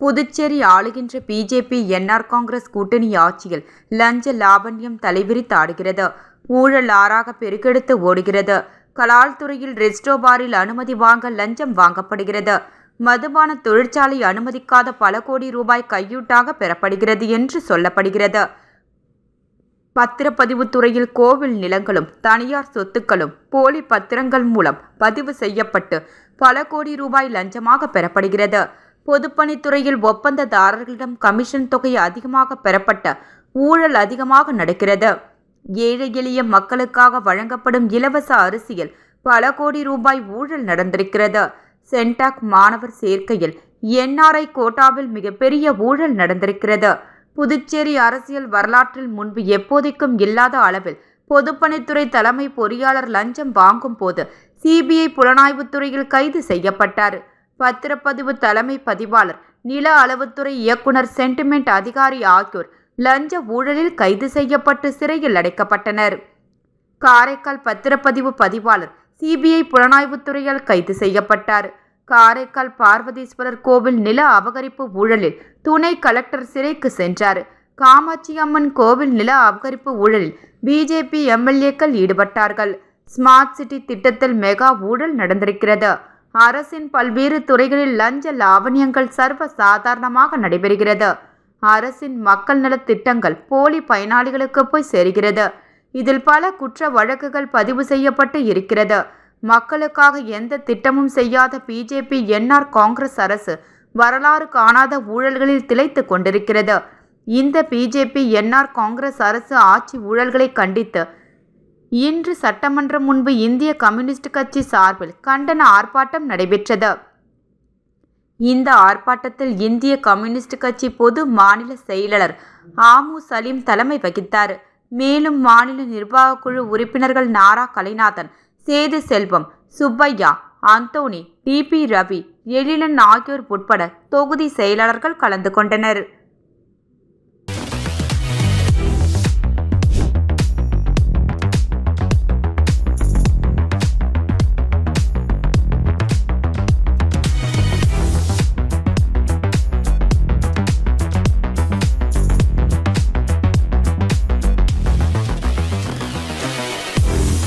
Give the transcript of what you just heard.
புதுச்சேரி ஆளுகின்ற BJP NR Congress கூட்டணி ஆட்சியில் லஞ்ச லாவண்யம் தலைவிரித்தாடுகிறது. ஊழல் ஆறாக பெருக்கெடுத்து ஓடுகிறது. கலால் துறையில் ரெஸ்டோ பாரில் அனுமதி வாங்க லஞ்சம் வாங்கப்படுகிறது. மதுபான தொழிற்சாலை அனுமதிக்காத பல கோடி ரூபாய் கையூட்டாக பெறப்படுகிறது என்று சொல்லப்படுகிறது. பத்திரப்பதிவு துறையில் கோவில் நிலங்களும் தனியார் சொத்துக்களும் போலி பத்திரங்கள் மூலம் பதிவு செய்யப்பட்டு பல கோடி ரூபாய் லஞ்சமாக பெறப்படுகிறது. பொதுப்பணித்துறையில் ஒப்பந்ததாரர்களிடம் கமிஷன் தொகை அதிகமாக பெறப்பட்ட ஊழல் அதிகமாக நடக்கிறது. ஏழை எளிய மக்களுக்காக வழங்கப்படும் இலவச அரிசியில் பல கோடி ரூபாய் ஊழல் நடந்திருக்கிறது. சென்டாக் மாணவர் சேர்க்கையில் என்ஆர்ஐ கோட்டாவில் மிகப்பெரிய ஊழல் நடந்திருக்கிறது. புதுச்சேரி அரசியல் வரலாற்றில் முன்பு எப்போதைக்கும் இல்லாத அளவில் பொதுப்பணித்துறை தலைமை பொறியாளர் லஞ்சம் வாங்கும் போது சிபிஐ புலனாய்வுத்துறையில் கைது செய்யப்பட்டார். பத்திரப்பதிவு தலைமை பதிவாளர், நில அளவுத்துறை இயக்குனர், சென்டிமெண்ட் அதிகாரி ஆகியோர் லஞ்ச ஊழலில் கைது செய்யப்பட்டு சிறையில் அடைக்கப்பட்டனர். காரைக்கால் பத்திரப்பதிவு பதிவாளர் சிபிஐ புலனாய்வுத்துறையால் கைது செய்யப்பட்டார். காரைக்கால் பார்வதீஸ்வரர் கோவில் நில அபகரிப்பு ஊழலில் துணை கலெக்டர் சிறைக்கு சென்றார். காமாட்சி அம்மன் கோவில் நில அபகரிப்பு ஊழலில் பிஜேபி எம்எல்ஏக்கள் ஈடுபட்டார்கள். ஸ்மார்ட் சிட்டி திட்டத்தில் மெகா ஊழல் நடந்திருக்கிறது. அரசின் பல்வேறு துறைகளில் லஞ்ச லாவண்யங்கள் சர்வ சாதாரணமாக நடைபெறுகிறது. அரசின் மக்கள் நல திட்டங்கள் போலி பயனாளிகளுக்கு போய் சேர்கிறது. இதில் பல குற்ற வழக்குகள் பதிவு செய்யப்பட்டு இருக்கிறது. மக்களுக்காக எந்த திட்டமும் செய்யாத பிஜேபி என்ஆர் காங்கிரஸ் அரசு வரலாறு காணாத ஊழல்களில் திளைத்து கொண்டிருக்கிறது. இந்த பிஜேபி என்ஆர் காங்கிரஸ் அரசு ஆட்சி ஊழல்களை கண்டித்து இன்று சட்டமன்றம் முன்பு இந்திய கம்யூனிஸ்ட் கட்சி சார்பில் கண்டன ஆர்ப்பாட்டம் நடைபெற்றது. இந்த ஆர்ப்பாட்டத்தில் இந்திய கம்யூனிஸ்ட் கட்சி பொது மாநில செயலாளர் ஆமு சலீம் தலைமை வகித்தார். மேலும் மாநில நிர்வாக குழு உறுப்பினர்கள் நாரா கலைநாதன், சேது செல்வம், சுப்பையா, அந்தோணி, டிபி ரவி, எழிலன் ஆகியோர் உட்பட தொகுதி செயலாளர்கள் கலந்து கொண்டனர்.